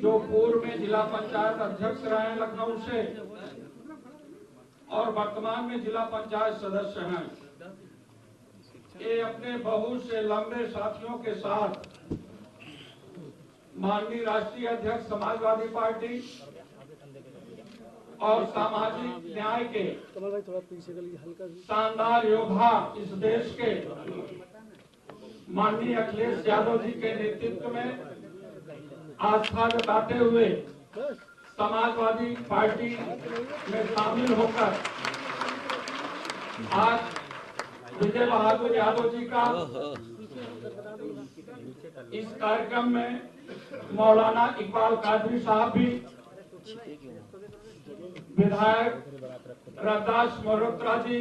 जो पूर्व में जिला पंचायत अध्यक्ष रहे लखनऊ से और वर्तमान में जिला पंचायत सदस्य हैं, ये अपने बहुत से लंबे साथियों के साथ माननीय राष्ट्रीय अध्यक्ष समाजवादी पार्टी और सामाजिक न्याय के शानदार योद्धा इस देश के माननीय अखिलेश यादव जी के नेतृत्व में आस्था जताते हुए समाजवादी पार्टी में शामिल होकर आज विजय बहादुर यादव जी का इस कार्यक्रम में मौलाना इकबाल कादरी साहब भी, विधायक रविदास मल्होत्रा जी,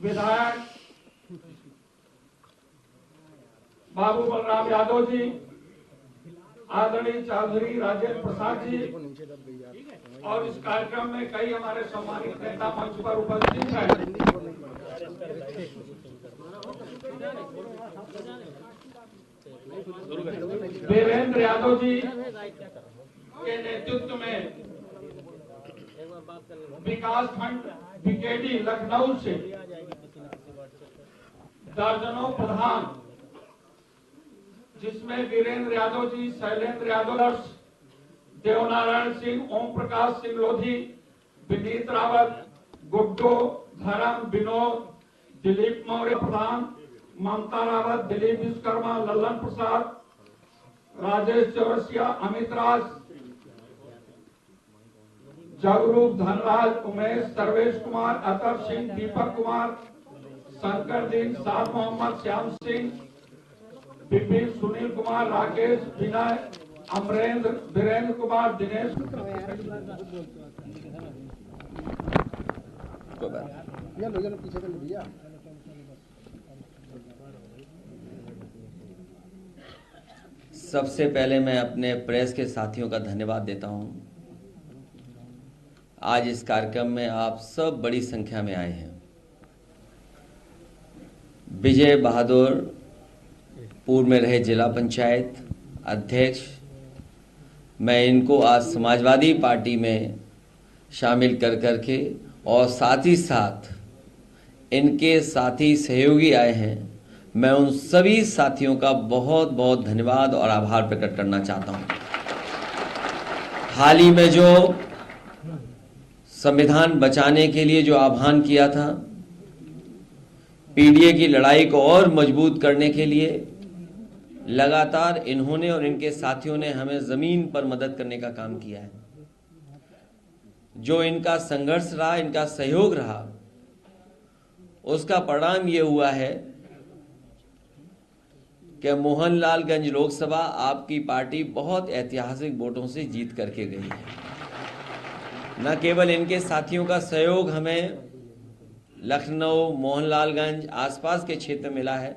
विधायक बाबू बलराम यादव जी, आदरणीय चौधरी राजेंद्र प्रसाद जी और इस कार्यक्रम में कई हमारे सम्मानित नेता मंच पर उपस्थित हैं। देवेंद्र यादव जी के नेतृत्व में विकास खंड बीकेडी लखनऊ से दर्जनों प्रधान, जिसमें वीरेंद्र यादव जी, शैलेंद्र यादव, देवनारायण सिंह, ओम प्रकाश सिंह लोधी, विनीत रावत, गुड्डो, धर्म, विनोद, दिलीप मौर्य प्रधान, ममता रावत, दिलीप विश्वकर्मा, लल्लन प्रसाद, राजेश चौरसिया, अमित राज, जगरूप, धनराज, उमेश, सर्वेश कुमार, अतर सिंह, दीपक कुमार, शंकर दिन, साद मोहम्मद, श्याम सिंह, विपिन, सुनील कुमार, राकेश, विनय, अमरेंद्र, वीरेंद्र कुमार, दिनेश। सबसे पहले मैं अपने प्रेस के साथियों का धन्यवाद देता हूं। आज इस कार्यक्रम में आप सब बड़ी संख्या में आए हैं। विजय बहादुर पूर्व में रहे जिला पंचायत अध्यक्ष, मैं इनको आज समाजवादी पार्टी में शामिल कर करके और साथ ही साथ इनके साथी सहयोगी आए हैं, मैं उन सभी साथियों का बहुत बहुत धन्यवाद और आभार प्रकट करना चाहता हूं। हाल ही में जो संविधान बचाने के लिए जो आह्वान किया था, पीडीए की लड़ाई को और मजबूत करने के लिए लगातार इन्होंने और इनके साथियों ने हमें जमीन पर मदद करने का काम किया है। जो इनका संघर्ष रहा, इनका सहयोग रहा, उसका परिणाम ये हुआ है कि मोहनलालगंज लोकसभा आपकी पार्टी बहुत ऐतिहासिक वोटों से जीत करके गई है। न केवल इनके साथियों का सहयोग हमें लखनऊ, मोहनलालगंज आसपास के क्षेत्र मिला है,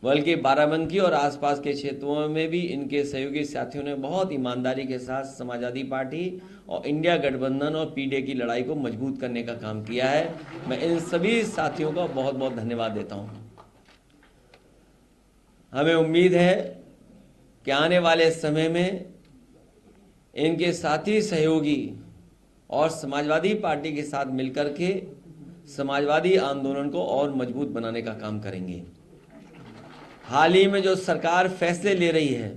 बल्कि बाराबंकी और आसपास के क्षेत्रों में भी इनके सहयोगी साथियों ने बहुत ईमानदारी के साथ समाजवादी पार्टी और इंडिया गठबंधन और पीडीए की लड़ाई को मजबूत करने का काम किया है। मैं इन सभी साथियों का बहुत बहुत धन्यवाद देता हूं। हमें उम्मीद है कि आने वाले समय में इनके साथी सहयोगी और समाजवादी पार्टी के साथ मिलकर के समाजवादी आंदोलन को और मजबूत बनाने का काम करेंगे। हाल ही में जो सरकार फैसले ले रही है,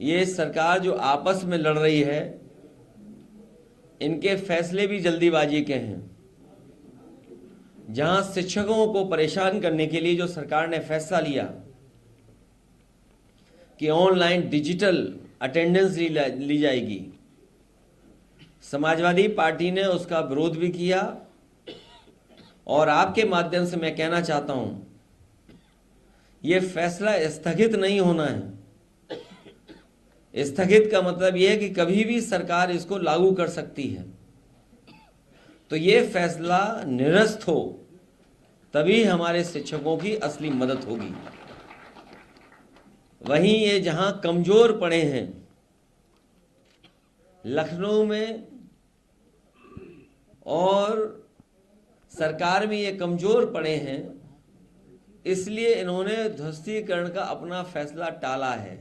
ये सरकार जो आपस में लड़ रही है, इनके फैसले भी जल्दीबाजी के हैं। जहां शिक्षकों को परेशान करने के लिए जो सरकार ने फैसला लिया कि ऑनलाइन डिजिटल अटेंडेंस ली जाएगी, समाजवादी पार्टी ने उसका विरोध भी किया। और आपके माध्यम से मैं कहना चाहता हूं, यह फैसला स्थगित नहीं होना है। स्थगित का मतलब यह है कि कभी भी सरकार इसको लागू कर सकती है। तो यह फैसला निरस्त हो, तभी हमारे शिक्षकों की असली मदद होगी। वहीं ये जहां कमजोर पड़े हैं, लखनऊ में और सरकार में ये कमजोर पड़े हैं इसलिए इन्होंने ध्वस्तीकरण का अपना फैसला टाला है।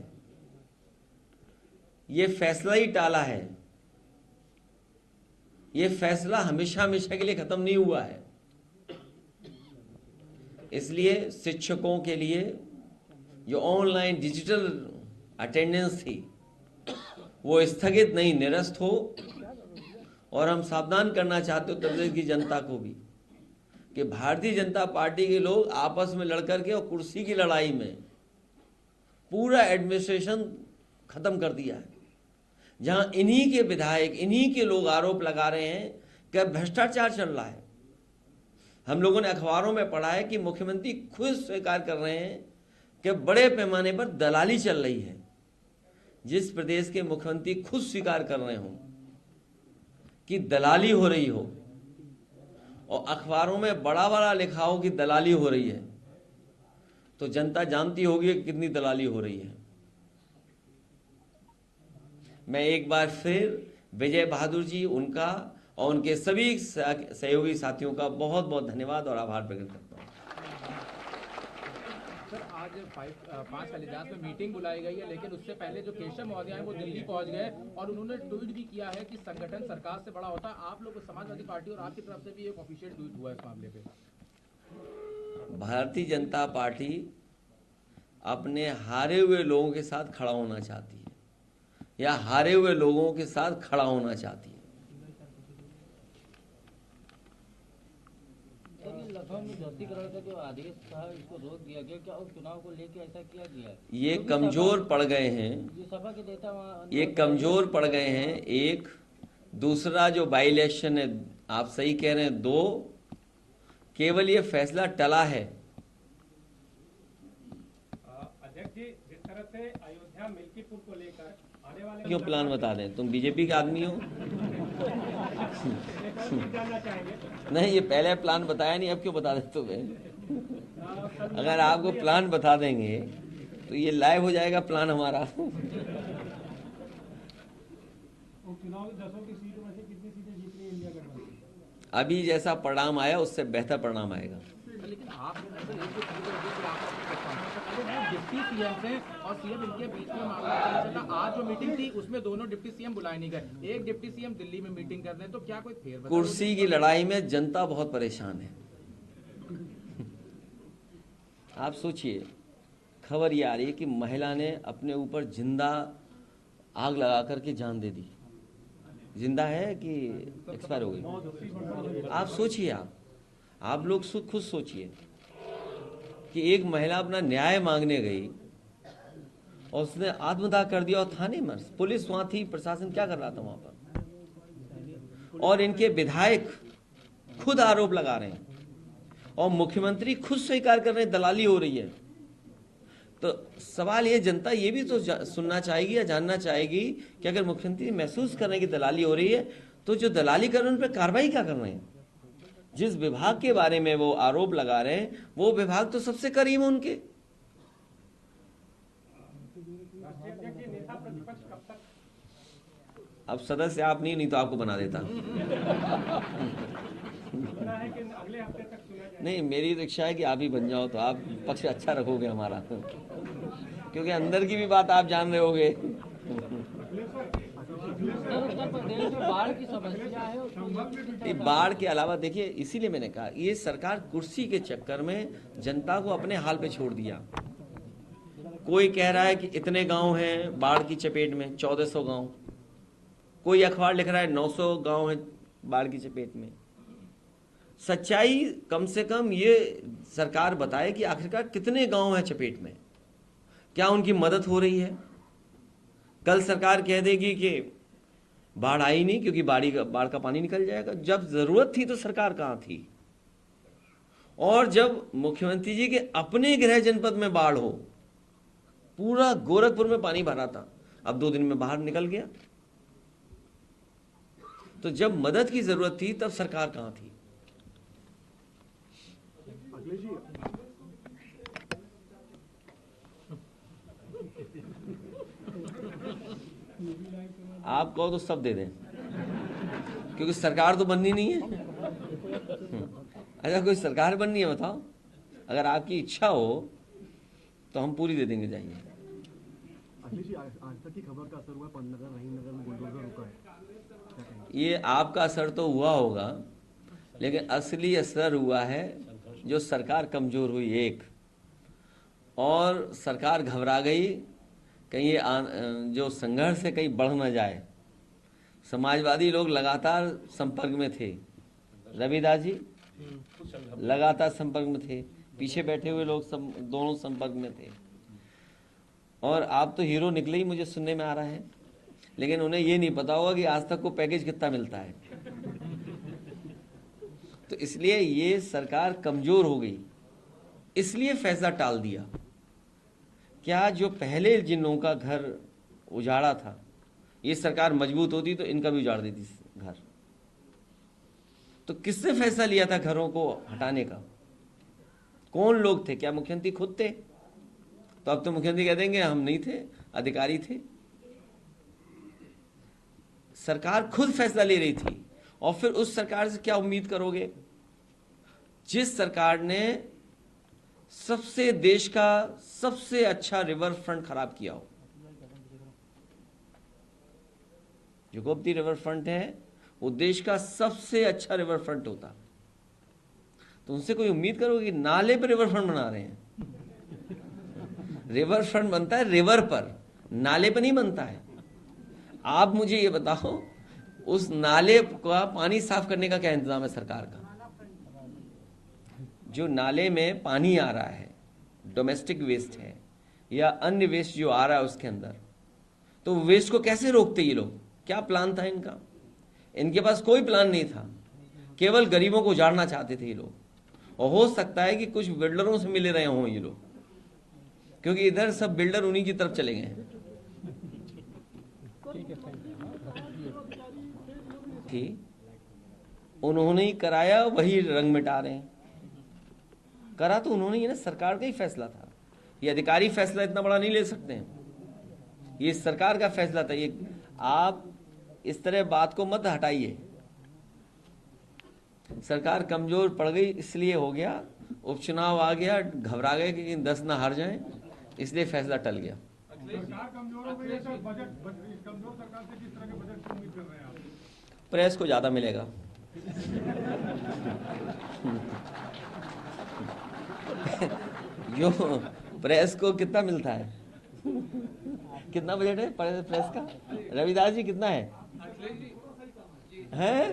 ये फैसला ही टाला है, ये फैसला हमेशा हमेशा के लिए खत्म नहीं हुआ है। इसलिए शिक्षकों के लिए जो ऑनलाइन डिजिटल अटेंडेंस थी वो स्थगित नहीं, निरस्त हो। और हम सावधान करना चाहते उत्तर प्रदेश की जनता को भी कि भारतीय जनता पार्टी के लोग आपस में लड़कर के और कुर्सी की लड़ाई में पूरा एडमिनिस्ट्रेशन खत्म कर दिया है। जहां इन्हीं के विधायक, इन्हीं के लोग आरोप लगा रहे हैं कि भ्रष्टाचार चल रहा है। हम लोगों ने अखबारों में पढ़ा है कि मुख्यमंत्री खुद स्वीकार कर रहे हैं कि बड़े पैमाने पर दलाली चल रही है। जिस प्रदेश के मुख्यमंत्री खुद स्वीकार कर रहे हों कि दलाली हो रही हो और अखबारों में बड़ा बड़ा लिखा हो कि दलाली हो रही है, तो जनता जानती होगी कि कितनी दलाली हो रही है। मैं एक बार फिर विजय बहादुर जी, उनका और उनके सभी सहयोगी साथियों का बहुत बहुत धन्यवाद और आभार प्रकट करता हूँ। सर, आज 5 कालिदास में मीटिंग बुलाई गई है, लेकिन उससे पहले जो केशव महोदय हैं वो दिल्ली पहुंच गए और उन्होंने ट्वीट भी किया है कि संगठन सरकार से बड़ा होता है। आप लोग समाजवादी पार्टी और आपकी तरफ से भी एक ऑफिशियल ट्वीट हुआ है इस मामले पे। भारतीय जनता पार्टी अपने हारे हुए लोगों के साथ खड़ा होना चाहती है या हारे हुए लोगों के साथ खड़ा होना चाहती है। लखनऊ में ध्वस्तीकरण का जो आदेश था इसको रोक दिया गया, क्या उस चुनाव को लेकर ऐसा किया गया है? ये कमजोर पड़ गए हैं, ये सभा के नेता वहाँ ये कमजोर पड़ गए हैं। एक दूसरा जो बाई इलेक्शन है, आप सही कह रहे हैं, 2 केवल ये फैसला टला है। अध्यक्ष जी, जिस तरह से अयोध्या मिल्कीपुर को लेकर आने वाले क्यों प्लान बता दें, तुम बीजेपी के आदमी हो। जानना चाहेंगे। नहीं, ये पहले प्लान बताया नहीं, अब क्यों बता देते तुम्हें। अगर आपको प्लान बता देंगे तो ये लाइव हो जाएगा प्लान हमारा। चुनाव 10 की सीटों में से कितनी सीटें जीत रही है इंडिया गठबंधन? अभी जैसा परिणाम आया उससे बेहतर परिणाम आएगा। लेकिन आप डिप्टी सीएम से और सीएम इनके बीच में मामला चला। आज जो मीटिंग थी उसमें दोनों डिप्टी सीएम बुलाए नहीं गए, एक डिप्टी सीएम दिल्ली में मीटिंग कर रहे हैं, तो क्या कोई फेरबदल? कुर्सी की लड़ाई में जनता बहुत परेशान है। आप सोचिए, खबर ये आ रही है कि महिला ने अपने ऊपर जिंदा आग लगा करके जान दे दी। जिंदा है कि एक्सपायर हो गई? आप सोचिए, आप लोग खुद सोचिए कि एक महिला अपना न्याय मांगने गई और उसने आत्मदाह कर दिया और थाने में पुलिस वहां थी, प्रशासन क्या कर रहा था वहां पर। और इनके विधायक खुद आरोप लगा रहे हैं और मुख्यमंत्री खुद स्वीकार कर रहे हैं दलाली हो रही है। तो सवाल ये, जनता ये भी तो सुनना चाहेगी या जानना चाहेगी कि अगर मुख्यमंत्री महसूस कर रहे हैं कि दलाली हो रही है तो जो दलाली कर रहे हैं उन पर कार्रवाई क्या कर रहे हैं। जिस विभाग के बारे में वो आरोप लगा रहे हैं वो विभाग तो सबसे करीब है उनके। अब सदस्य आप नहीं तो आपको बना देता। नहीं, मेरी तो इच्छा है कि आप ही बन जाओ तो आप पक्ष अच्छा रखोगे हमारा, क्योंकि अंदर की भी बात आप जान रहे होगे। उत्तर प्रदेश में बाढ़ की समस्या है। बाढ़ के अलावा देखिए, इसीलिए मैंने कहा ये सरकार कुर्सी के चक्कर में जनता को अपने हाल पे छोड़ दिया। कोई कह रहा है कि इतने गांव हैं बाढ़ की चपेट में, 1400 गांव। कोई अखबार लिख रहा है 900 गांव हैं बाढ़ की चपेट में। सच्चाई कम से कम ये सरकार बताए कि आखिरकार कितने गांव हैं चपेट में, क्या उनकी मदद हो रही है। कल सरकार कह देगी कि बाढ़ आई नहीं क्योंकि बाढ़ का पानी निकल जाएगा। जब जरूरत थी तो सरकार कहां थी। और जब मुख्यमंत्री जी के अपने गृह जनपद में बाढ़ हो, पूरा गोरखपुर में पानी भरा था, अब 2 दिन में बाहर निकल गया। तो जब मदद की जरूरत थी तब सरकार कहां थी। आप कहो तो सब दे दें, क्योंकि सरकार तो बननी नहीं है। अच्छा, कोई सरकार बननी है बताओ। अगर आपकी इच्छा हो तो हम पूरी दे देंगे, जाइए। अखिलेश जी, आज तक की खबर का असर हुआ है, पंतनगर रहीमनगर में बुलडोजर रुका है, क्या कहेंगे? ये आपका असर तो हुआ होगा, लेकिन असली असर हुआ है जो सरकार कमजोर हुई एक, और सरकार घबरा गई कहीं ये जो संघर्ष है कहीं बढ़ न जाए। समाजवादी लोग लगातार संपर्क में थे, रविदास जी लगातार संपर्क में थे, पीछे बैठे हुए लोग दोनों संपर्क में थे। और आप तो हीरो निकले ही, मुझे सुनने में आ रहा है, लेकिन उन्हें ये नहीं पता होगा कि आज तक को पैकेज कितना मिलता है। तो इसलिए ये सरकार कमजोर हो गई, इसलिए फैसला टाल दिया। क्या जो पहले जिन लोगों का घर उजाड़ा था, ये सरकार मजबूत होती तो इनका भी उजाड़ देती घर। तो किसने फैसला लिया था घरों को हटाने का? कौन लोग थे? क्या मुख्यमंत्री खुद थे? तो अब तो मुख्यमंत्री कह देंगे हम नहीं थे, अधिकारी थे। सरकार खुद फैसला ले रही थी, और फिर उस सरकार से क्या उम्मीद करोगे जिस सरकार ने देश का सबसे अच्छा रिवर फ्रंट खराब किया हो। जो गोमती रिवर फ्रंट है वो देश का सबसे अच्छा रिवर फ्रंट होता, तो उनसे कोई उम्मीद करोगे कि नाले पर रिवर फ्रंट बना रहे हैं? रिवर फ्रंट बनता है रिवर पर, नाले पर नहीं बनता है। आप मुझे ये बताओ, उस नाले का पानी साफ करने का क्या इंतजाम है सरकार का? जो नाले में पानी आ रहा है, डोमेस्टिक वेस्ट है या अन्य वेस्ट जो आ रहा है उसके अंदर, तो वेस्ट को कैसे रोकते ये लोग? क्या प्लान था इनका? इनके पास कोई प्लान नहीं था, केवल गरीबों को उजाड़ना चाहते थे ये लोग। और हो सकता है कि कुछ बिल्डरों से मिले रहे हों ये लोग, क्योंकि इधर सब बिल्डर उन्हीं की तरफ चले गए हैं। ठीक, उन्होंने ही कराया, वही रंग मिटा रहे हैं। करा तो उन्होंने ही ना, सरकार का ही फैसला था। ये अधिकारी फैसला इतना बड़ा नहीं ले सकते हैं, ये सरकार का फैसला था। ये आप इस तरह बात को मत हटाइए। सरकार कमजोर पड़ गई, इसलिए हो गया, उपचुनाव आ गया, घबरा गए कि 10 ना हार जाएं, इसलिए फैसला टल गया। सरकार कमजोर हो गई है, सर। बजट कमजोर सरकार से किस तरह के बजट की उम्मीद कर रहे हैं आप? प्रेस को ज्यादा मिलेगा। जो प्रेस को कितना मिलता है? कितना बजट है प्रेस का? रविदास जी कितना है? हैं?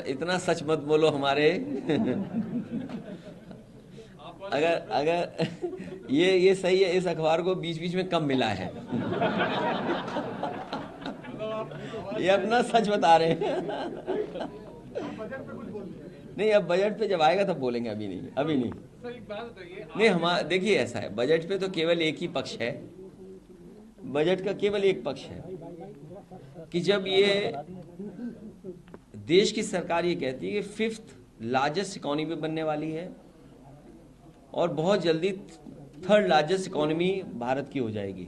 इतना सच मत बोलो हमारे। अगर ये सही है, इस अखबार को बीच बीच में कम मिला है। ये अपना सच बता रहे हैं। नहीं, अब बजट पे जब आएगा तब बोलेंगे, अभी नहीं। सर एक बात बताइए, नहीं, देखिए ऐसा है, बजट पे तो केवल एक ही पक्ष है, बजट का केवल एक पक्ष है कि जब ये देश की सरकार ये कहती है कि 5th लार्जेस्ट इकोनॉमी बनने वाली है और बहुत जल्दी 3rd लार्जेस्ट इकोनॉमी भारत की हो जाएगी।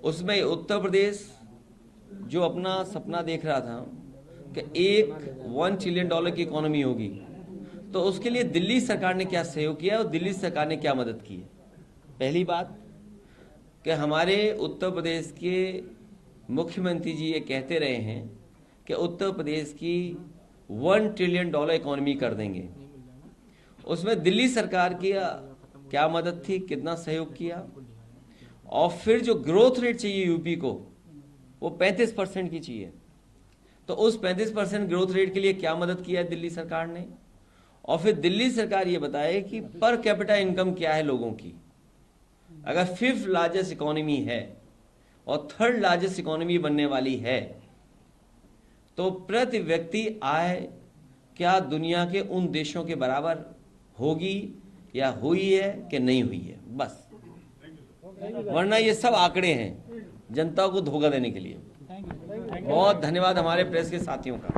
उसमें उत्तर प्रदेश जो अपना सपना देख रहा था कि एक $1 ट्रिलियन की इकोनॉमी होगी, तो उसके लिए दिल्ली सरकार ने क्या सहयोग किया और दिल्ली सरकार ने क्या मदद की है? पहली बात कि हमारे उत्तर प्रदेश के मुख्यमंत्री जी ये कहते रहे हैं कि उत्तर प्रदेश की $1 ट्रिलियन इकोनॉमी कर देंगे। उसमें दिल्ली सरकार की क्या मदद थी, कितना सहयोग किया? और फिर जो ग्रोथ रेट चाहिए यूपी को, वो 35% की चाहिए, तो उस 35% ग्रोथ रेट के लिए क्या मदद किया है दिल्ली सरकार ने? और फिर दिल्ली सरकार ये बताए कि पर कैपिटा इनकम क्या है लोगों की। अगर 5th लार्जेस्ट इकोनॉमी है और 3rd लार्जेस्ट इकोनॉमी बनने वाली है, तो प्रति व्यक्ति आय क्या दुनिया के उन देशों के बराबर होगी या हुई है कि नहीं हुई है? बस, वरना ये सब आंकड़े हैं जनता को धोखा देने के लिए। बहुत धन्यवाद हमारे प्रेस के साथियों का।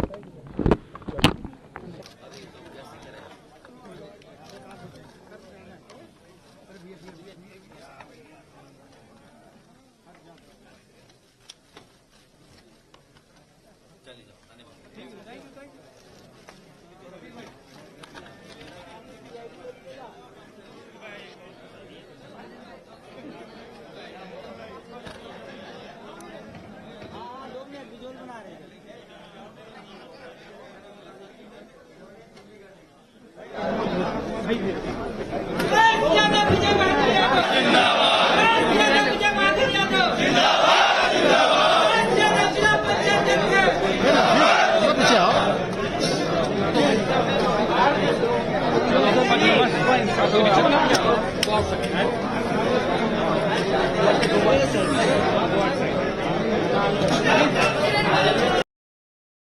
जिंदाबाद